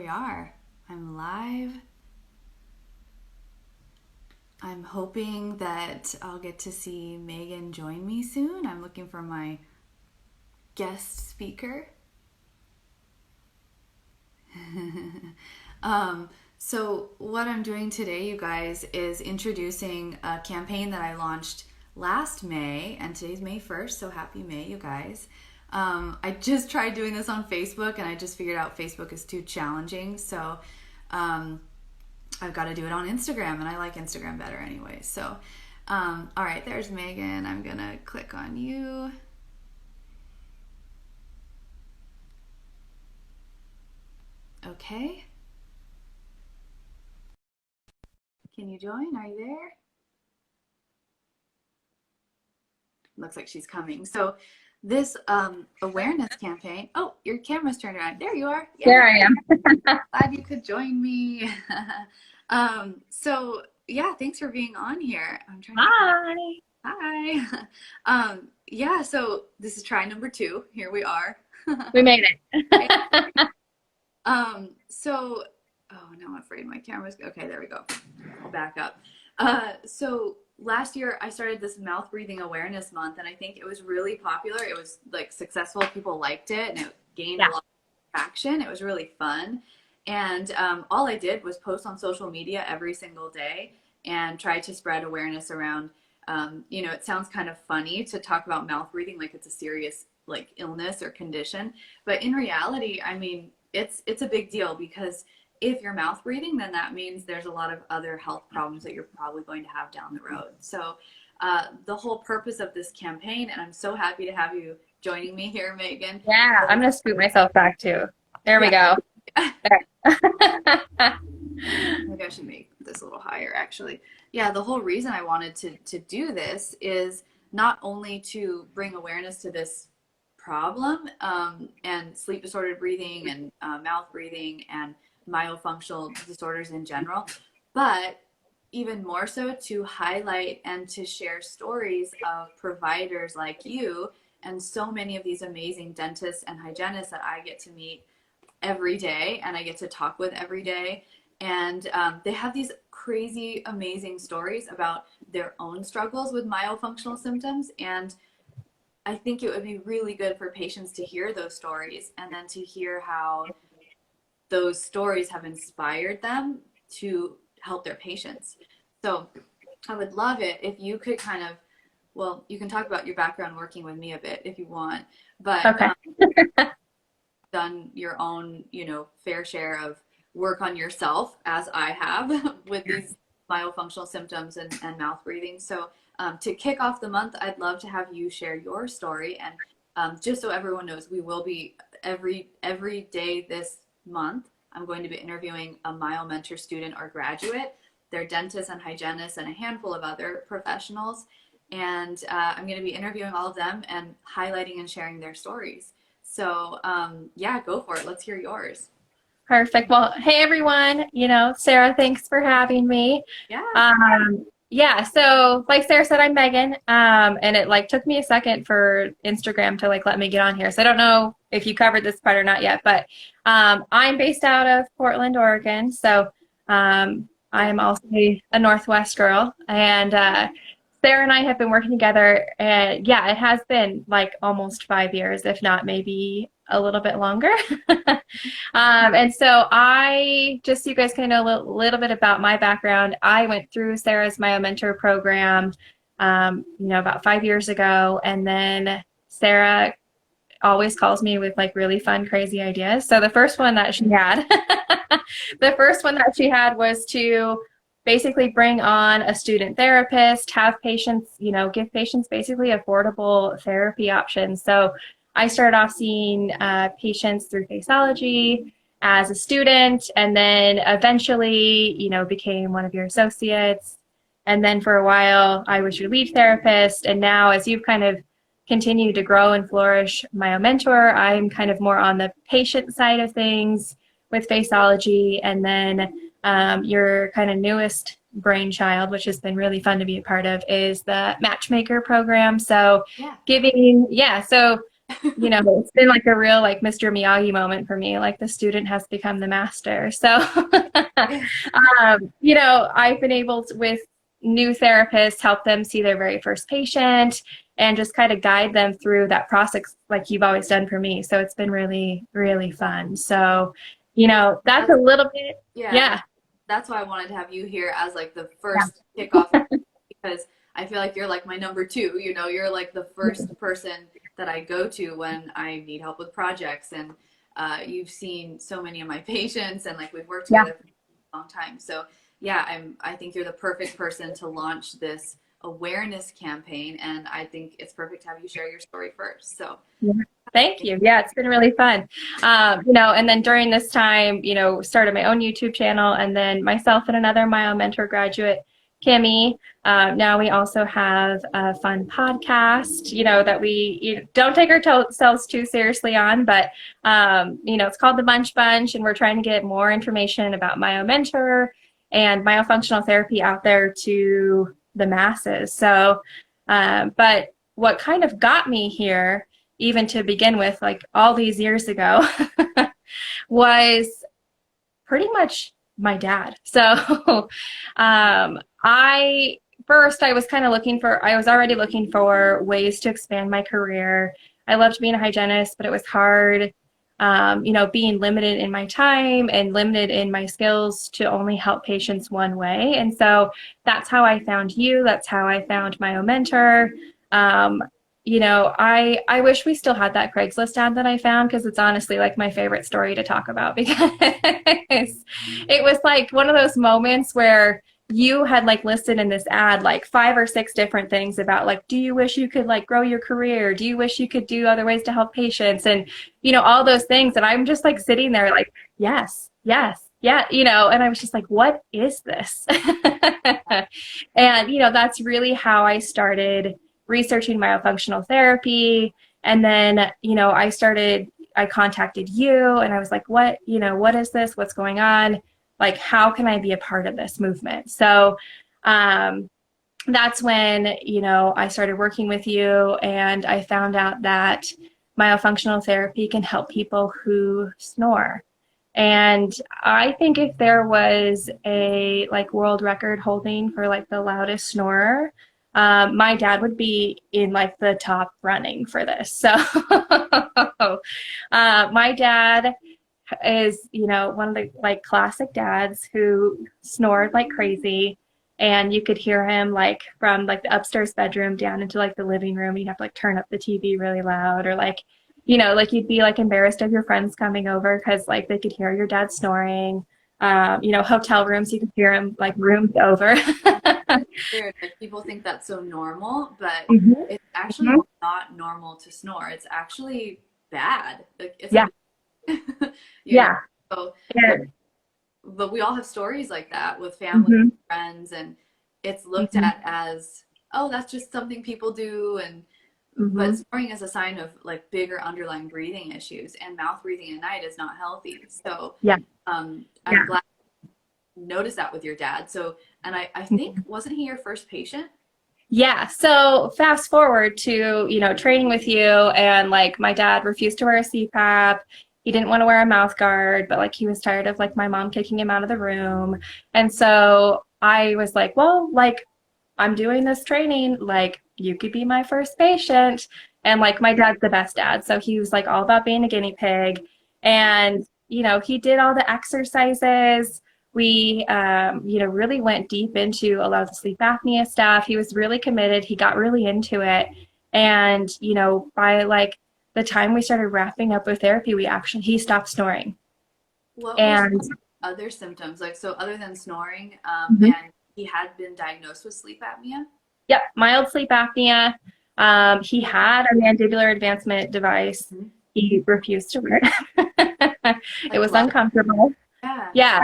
are. I'm live. I'm hoping that I'll get to see Megan join me soon. I'm looking for my guest speaker. So what I'm doing today, you guys, is introducing a campaign that I launched last May, and today's May 1st, so happy May, you guys. I just tried doing this on Facebook, and I just figured out Facebook is too challenging, so I've got to do it on Instagram, and I like Instagram better anyway. So, all right, there's Megan. I'm going to click on you. Okay. Can you join? Are you there? Looks like she's coming. So this awareness campaign. Oh, your camera's turned around. There you are. Yeah. There I am. Glad you could join me. So yeah, thanks for being on here. I'm trying Hi. Hi. Yeah, so this is try number 2. Here we are. We made it. So, oh, now I'm afraid my camera's, okay, there we go. I'll back up. So last year I started this mouth breathing awareness month, and I think it was really popular. It was like successful. People liked it, and it gained a lot of traction. It was really fun. And all I did was post on social media every single day and try to spread awareness around, you know, it sounds kind of funny to talk about mouth breathing like it's a serious like illness or condition. But in reality, I mean, it's a big deal, because if you're mouth breathing, then that means there's a lot of other health problems that you're probably going to have down the road. So the whole purpose of this campaign, and I'm so happy to have you joining me here, Megan. Yeah, I'm going to scoot myself back too. There we go. Maybe I should make this a little higher, actually. Yeah, the whole reason I wanted to do this is not only to bring awareness to this problem and sleep disordered breathing and mouth breathing and myofunctional disorders in general, but even more so to highlight and to share stories of providers like you and so many of these amazing dentists and hygienists that I get to meet every day and I get to talk with every day. And they have these crazy, amazing stories about their own struggles with myofunctional symptoms. And I think it would be really good for patients to hear those stories, and then to hear how those stories have inspired them to help their patients. So I would love it if you could kind of, well, you can talk about your background working with me a bit if you want, but Okay. Done your own, you know, fair share of work on yourself, as I have with these myofunctional symptoms and mouth breathing. So to kick off the month, I'd love to have you share your story. And just so everyone knows, we will be every day this month, I'm going to be interviewing a MyoMentor student or graduate. They're dentists and hygienists and a handful of other professionals. And I'm going to be interviewing all of them and highlighting and sharing their stories. So yeah, go for it. Let's hear yours. Perfect. Well, hey everyone. You know, Sarah, thanks for having me. Yeah. Yeah, so like Sarah said, I'm Megan, and it like took me a second for Instagram to like let me get on here. So I don't know if you covered this part or not yet, but I'm based out of Portland, Oregon. So I'm also a Northwest girl, and Sarah and I have been working together, and yeah, it has been like almost 5 years, if not maybe a little bit longer. And so just so you guys kind of know a little bit about my background, I went through Sarah's MyoMentor program, about 5 years ago. And then Sarah always calls me with like really fun, crazy ideas. So the first one that she had, was to basically bring on a student therapist, have patients, give patients basically affordable therapy options. So I started off seeing patients through Faceology as a student, and then eventually, became one of your associates. And then for a while, I was your lead therapist. And now, as you've kind of continued to grow and flourish MyoMentor, I'm kind of more on the patient side of things with Faceology. And then your kind of newest brainchild, which has been really fun to be a part of, is the Matchmaker program. So It's been like a real like Mr. Miyagi moment for me. Like the student has become the master. So, I've been able to, with new therapists, help them see their very first patient and just kind of guide them through that process like you've always done for me. So it's been really, really fun. So, that's a That's, little bit, yeah, yeah. that's why I wanted to have you here as like the Yeah. first kickoff, because I feel like you're like my number two, you're like the first person that I go to when I need help with projects. And you've seen so many of my patients, and like we've worked Yeah. together for a long time. So yeah, I think you're the perfect person to launch this awareness campaign. And I think it's perfect to have you share your story first. So Yeah. Thank you. Yeah, it's been really fun. And then during this time, started my own YouTube channel, and then myself and another MyoMentor graduate, Kimmy. Now we also have a fun podcast, that we don't take ourselves too seriously on, but it's called the Munch Bunch, and we're trying to get more information about MyoMentor and myofunctional therapy out there to the masses. So, but what kind of got me here, even to begin with, like all these years ago, was pretty much my dad. So I was kind of I was already looking for ways to expand my career. I loved being a hygienist, but it was hard, being limited in my time and limited in my skills to only help patients one way. And so that's how I found you. That's how I found MyoMentor. I wish we still had that Craigslist ad that I found, because it's honestly like my favorite story to talk about, because it was like one of those moments where you had like listed in this ad like 5 or 6 different things about like, do you wish you could like grow your career? Do you wish you could do other ways to help patients? And, all those things. And I'm just like sitting there like, yes, yes, yeah, and I was just like, what is this? And, that's really how I started researching myofunctional therapy. And then, I contacted you, and I was like, what is this? What's going on? Like, how can I be a part of this movement? So that's when, I started working with you, and I found out that myofunctional therapy can help people who snore. And I think if there was a like world record holding for like the loudest snorer, my dad would be in like the top running for this. So my dad is, one of the like classic dads who snored like crazy. And you could hear him like from like the upstairs bedroom down into like the living room. You'd have to like turn up the TV really loud, or like, like you'd be like embarrassed of your friends coming over because like they could hear your dad snoring. Hotel rooms, you could hear him like rooms over. weird. Like people think that's so normal, but Mhm. it's actually Mhm. not normal to snore. It's actually bad. Like it's Yeah, a, you know. yeah, So, yeah. but we all have stories like that with family, Mhm. friends, and it's looked Mhm. at as, oh, that's just something people do, and but Mhm. snoring is a sign of like bigger underlying breathing issues, and mouth breathing at night is not healthy. So, Yeah, I'm yeah. glad you noticed that with your dad. So, and I think wasn't he your first patient? Yeah. So fast forward to, training with you, and like my dad refused to wear a CPAP. He didn't want to wear a mouth guard, but like he was tired of like my mom kicking him out of the room. And so I was like, well, like I'm doing this training, like you could be my first patient. And like my dad's the best dad. So he was like all about being a guinea pig. And, he did all the exercises. We, really went deep into a lot of the sleep apnea stuff. He was really committed. He got really into it. And, by like the time we started wrapping up with therapy, he stopped snoring. What were some And other symptoms? Like, so other than snoring, Mhm. and he had been diagnosed with sleep apnea? Yep, mild sleep apnea. He had a mandibular advancement device. Mhm. He refused to wear it. It Like was glove? uncomfortable. Yeah. Yeah.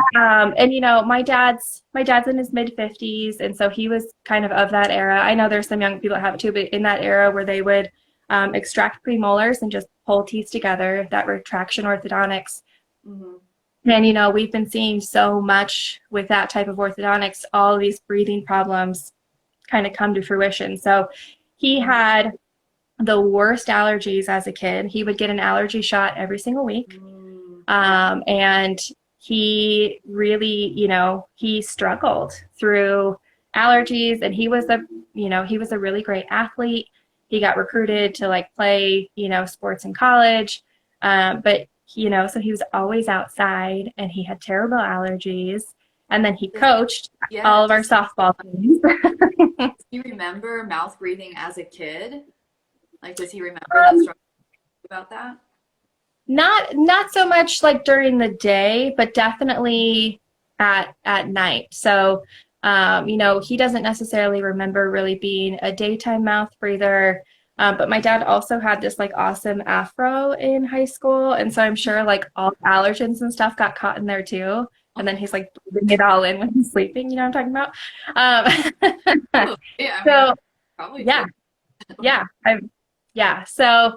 And my dad's in his mid 50s, and so he was kind of that era. I know there's some young people that have it too, but in that era where they would extract premolars and just pull teeth together, that retraction orthodontics. Hmm. And we've been seeing so much with that type of orthodontics, all these breathing problems kind of come to fruition. So he had the worst allergies as a kid. He would get an allergy shot every single week. And he really, he struggled through allergies, and he was a really great athlete. He got recruited to like play, sports in college. But, so he was always outside and he had terrible allergies. And then he coached Yeah, all of our softball teams. do you remember mouth breathing as a kid? Like, does he remember that struggle about that? Not so much like during the day, but definitely at night. So, he doesn't necessarily remember really being a daytime mouth breather. But my dad also had this like awesome afro in high school, and so I'm sure like all allergens and stuff got caught in there too. And then he's like breathing it all in when he's sleeping. You know what I'm talking about? Oh, yeah, I mean, So probably yeah, did. yeah. So,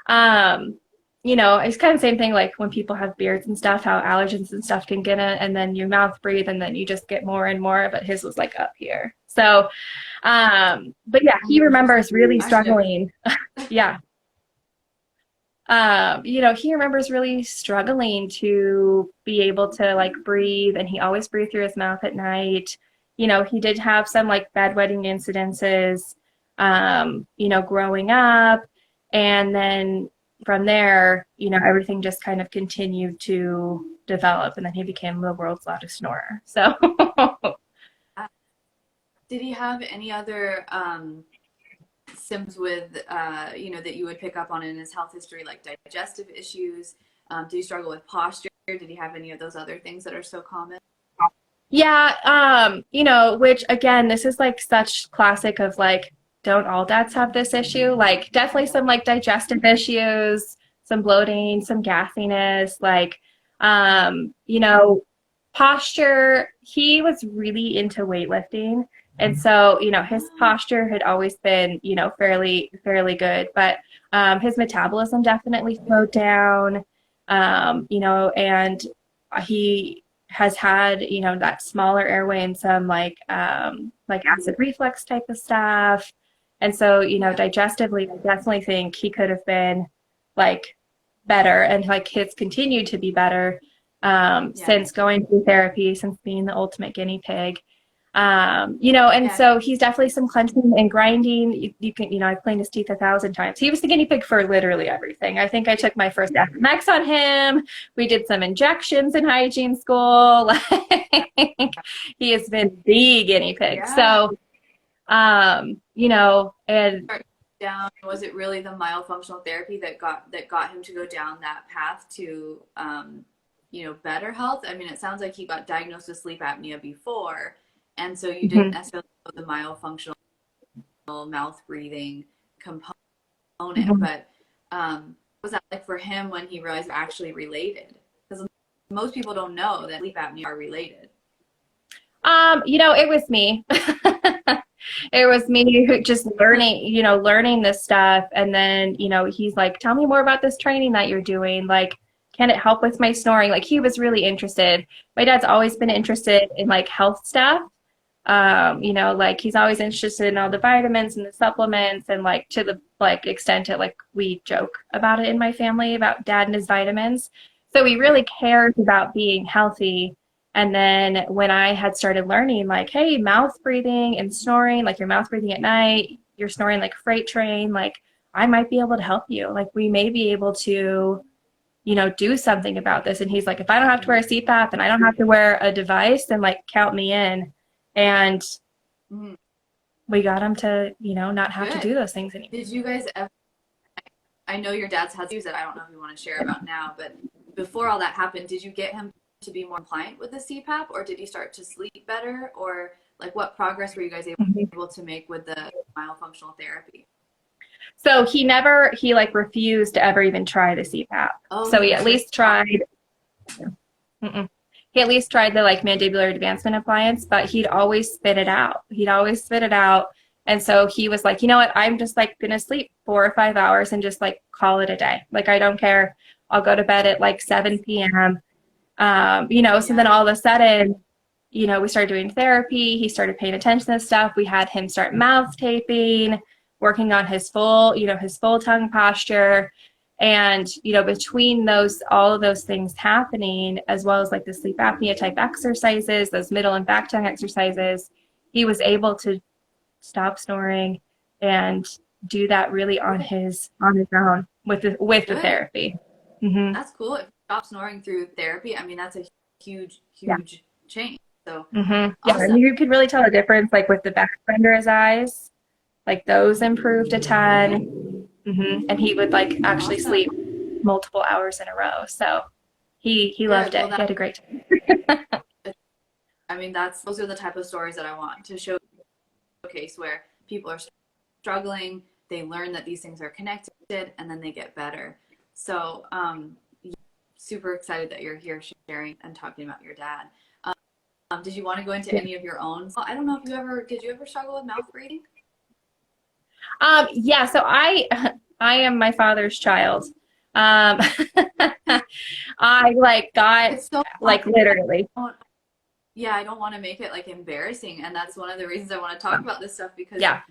um, it's kind of the same thing like when people have beards and stuff, how allergens and stuff can get in, and then you mouth breathe, and then you just get more and more. But his was like up here. So, but yeah, he remembers really struggling. Yeah. He remembers really struggling to be able to like breathe, and he always breathed through his mouth at night. He did have some like bedwetting incidences, growing up. And then from there, everything just kind of continued to develop, and then he became the world's loudest snorer. So, Did he have any other symptoms with, that you would pick up on in his health history, like digestive issues? Did he struggle with posture? Did he have any of those other things that are so common? yeah, which again, this is like such classic of like, don't all dads have this issue? Like, definitely some like digestive issues, some bloating, some gassiness, like, posture. He was really into weightlifting. And so, his posture had always been, fairly good, but his metabolism definitely slowed down, and he has had, that smaller airway and some like acid reflux type of stuff. And so, digestively, I definitely think he could have been like better, and like his continued to be better since going through therapy, since being the ultimate guinea pig. And so he's definitely some clenching and grinding. You can, I've cleaned his teeth 1,000 times. He was the guinea pig for literally everything. I think I took my first FMX on him. We did some injections in hygiene school. Like, he has been the guinea pig. Yeah. So, and down, was it really the myofunctional therapy that got him to go down that path to better health? I mean, it sounds like he got diagnosed with sleep apnea before, and so you didn't necessarily know the myofunctional mouth breathing component, but what was that like for him when he realized they're actually related? Because most people don't know that sleep apnea are related. It was me. It was me who just learning this stuff. And then, he's like, tell me more about this training that you're doing. Like, can it help with my snoring? Like, he was really interested. My dad's always been interested in like health stuff. Like he's always interested in all the vitamins and the supplements, and like to the like extent that like we joke about it in my family about dad and his vitamins. So he really cares about being healthy. And then when I had started learning like, hey, mouth breathing and snoring, like your mouth breathing at night, you're snoring like a freight train, like I might be able to help you. Like we may be able to, do something about this. And he's like, if I don't have to wear a CPAP and I don't have to wear a device, then like count me in. And we got him to, not have to do those things anymore. Did you guys ever, I know your dad's had to use it. I don't know if you want to share about now, but before all that happened, did you get him to be more compliant with the CPAP, or did he start to sleep better, or like what progress were you guys able to make with the myofunctional therapy? So he like refused to ever even try the CPAP. So he at least tried. He at least tried the like mandibular advancement appliance, but he'd always spit it out. And so he was like, you know what? I'm just like going to sleep 4 or 5 hours and just like call it a day. Like, I don't care. I'll go to bed at like 7 p.m. So then all of a sudden, we started doing therapy. He started paying attention to this stuff. We had him start mouth taping. working on his full, his full tongue posture. And, between all of those things happening, as well as like the sleep apnea type exercises, those middle and back tongue exercises, he was able to stop snoring and do that really on his own with the Good. therapy. Mm-hmm. That's cool. If you stop snoring through therapy, I mean, that's a huge, Yeah. huge change. So Mm-hmm. Yeah, awesome. and you could really tell a difference, like with the back under his eyes, like those improved a ton. Mm-hmm. And he would like actually Awesome. sleep multiple hours in a row. So he Good. loved it. Well, He had a great time. I mean, those are the type of stories that I want to showcase where people are struggling, they learn that these things are connected, and then they get better. So, super excited that you're here sharing and talking about your dad. Did you want to go into any of your own? I don't know if did you ever struggle with mouth breathing? Yeah, so I am my father's child. Um, I like got It's so like literally. yeah, I don't want to make it like embarrassing, and that's one of the reasons I want to talk about this stuff because Yeah.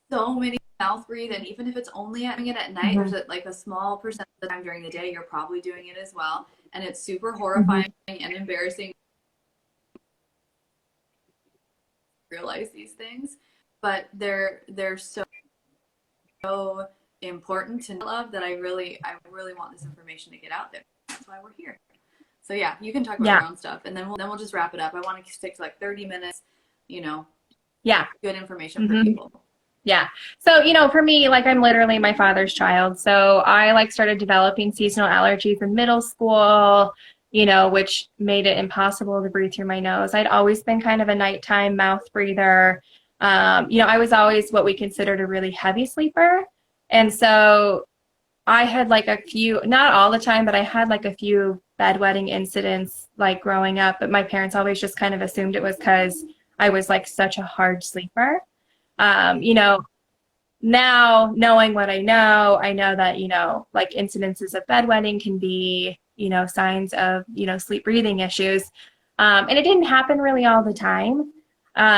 so many mouth breathe, and even if it's only doing it at night, Mm-hmm. there's like a small percent of the time during the day you're probably doing it as well, and it's super horrifying and embarrassing to realize these things, but they're so important to love that I really want this information to get out there. That's why we're here. So yeah, you can talk about Yeah. your own stuff, and then we'll just wrap it up. I want to stick to like 30 minutes, Yeah. good information for people. Yeah. So, for me, like I'm literally my father's child. So I like started developing seasonal allergies in middle school, which made it impossible to breathe through my nose. I'd always been kind of a nighttime mouth breather. I was always what we considered a really heavy sleeper. And so I had like a few, not all the time, but I had like a few bedwetting incidents like growing up. But my parents always just kind of assumed it was because I was like such a hard sleeper. Now knowing what I know that, like incidences of bedwetting can be, signs of, sleep breathing issues. And it didn't happen really all the time.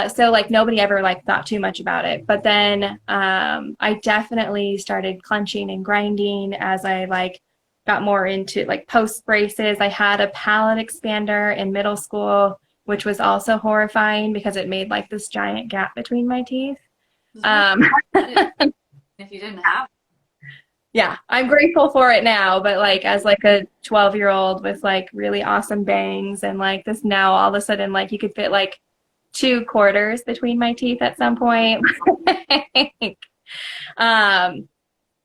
So like nobody ever like thought too much about it. But then I definitely started clenching and grinding as I like got more into like post braces. I had a palate expander in middle school, which was also horrifying because it made like this giant gap between my teeth. If you didn't have Yeah, I'm grateful for it now, but like as like a 12-year-old with like really awesome bangs and like this now all of a sudden like you could fit like 2 quarters between my teeth at some point.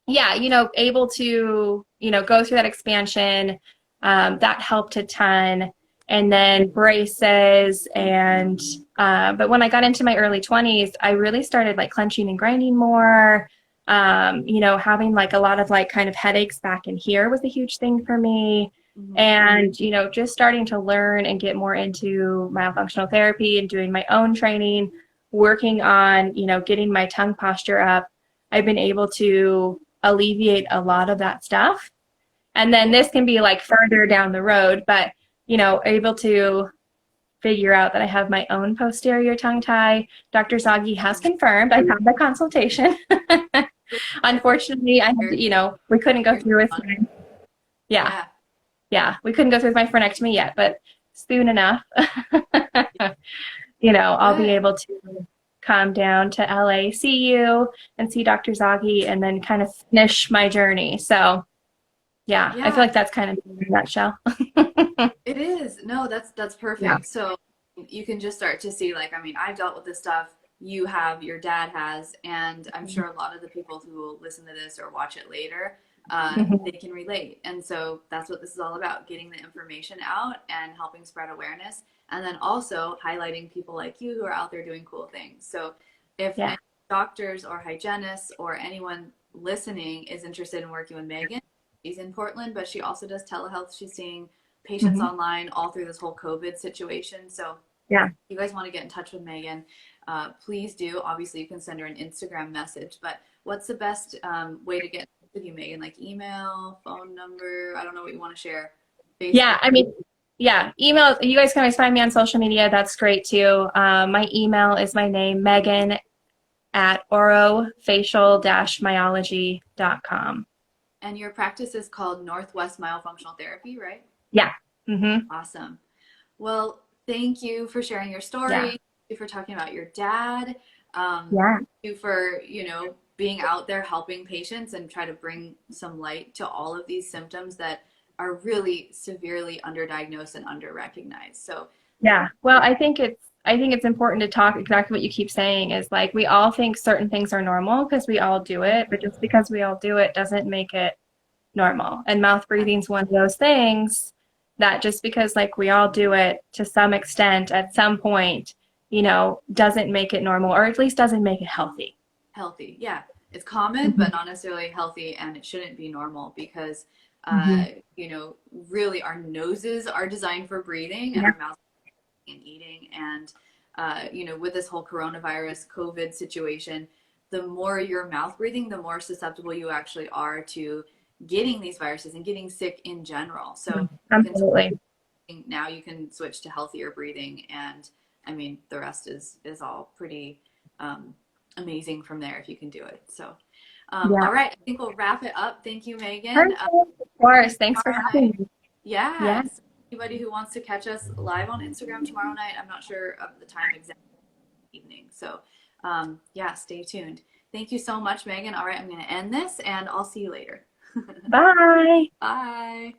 Yeah, able to, go through that expansion, that helped a ton. And then braces but when I got into my early 20s, I really started like clenching and grinding more. Having like a lot of like kind of headaches back in here was a huge thing for me. mm-hmm. And, just starting to learn and get more into myofunctional therapy and doing my own training, working on, getting my tongue posture up, I've been able to alleviate a lot of that stuff. And then this can be like further down the road, but, able to figure out that I have my own posterior tongue tie. Dr. Zaghi has confirmed. I had the consultation. Unfortunately, I had to, we couldn't go through with yeah. We couldn't go through with my frenectomy yet, but soon enough, I'll be able to come down to LA, see you and see Dr. Zaghi and then kind of finish my journey. So yeah, I feel like that's kind of in a nutshell. It is. No, that's perfect. Yeah. So you can just start to see like, I mean, I've dealt with this stuff. You have, your dad has, and I'm sure a lot of the people who will listen to this or watch it later, they can relate. And so that's what this is all about, getting the information out and helping spread awareness. And then also highlighting people like you who are out there doing cool things. So if any doctors or hygienists or anyone listening is interested in working with Megan, she's in Portland, but she also does telehealth. She's seeing patients online all through this whole COVID situation. So if you guys want to get in touch with Megan, please do. Obviously, you can send her an Instagram message, but what's the best way to get in touch with you, Megan? Like email, phone number? I don't know what you want to share. Facebook. Yeah, I mean, email. You guys can always find me on social media. That's great too. My email is my name, Megan at orofacial-myology.com. And your practice is called Northwest Myofunctional Therapy, right? Yeah. Mm-hmm. Awesome. Well, thank you for sharing your story. Yeah. Thank you for talking about your dad. Yeah. Thank you for, being out there helping patients and try to bring some light to all of these symptoms that are really severely underdiagnosed and underrecognized. So, Yeah. Well, I think it's important to talk exactly what you keep saying is like we all think certain things are normal because we all do it, but just because we all do it doesn't make it normal. And mouth breathing is one of those things that just because like we all do it to some extent at some point, doesn't make it normal or at least doesn't make it healthy. healthy, yeah. It's common, but Mhm. not necessarily healthy, and it shouldn't be normal because, Mhm. really our noses are designed for breathing and Yeah. our mouths and eating. And, with this whole coronavirus COVID situation, the more you're mouth breathing, the more susceptible you actually are to getting these viruses and getting sick in general. So you can Absolutely. now you can switch to healthier breathing, and I mean the rest is all pretty um, amazing from there if you can do it. So, Yeah. all right, I think we'll wrap it up. Thank you, Megan. Perfect. Of course. Thanks for Tomorrow having night. me. Yeah. Yeah. So anybody who wants to catch us live on Instagram tomorrow night, I'm not sure of the time exactly evening. So, yeah, stay tuned. Thank you so much, Megan. All right, I'm going to end this and I'll see you later. Bye. Bye.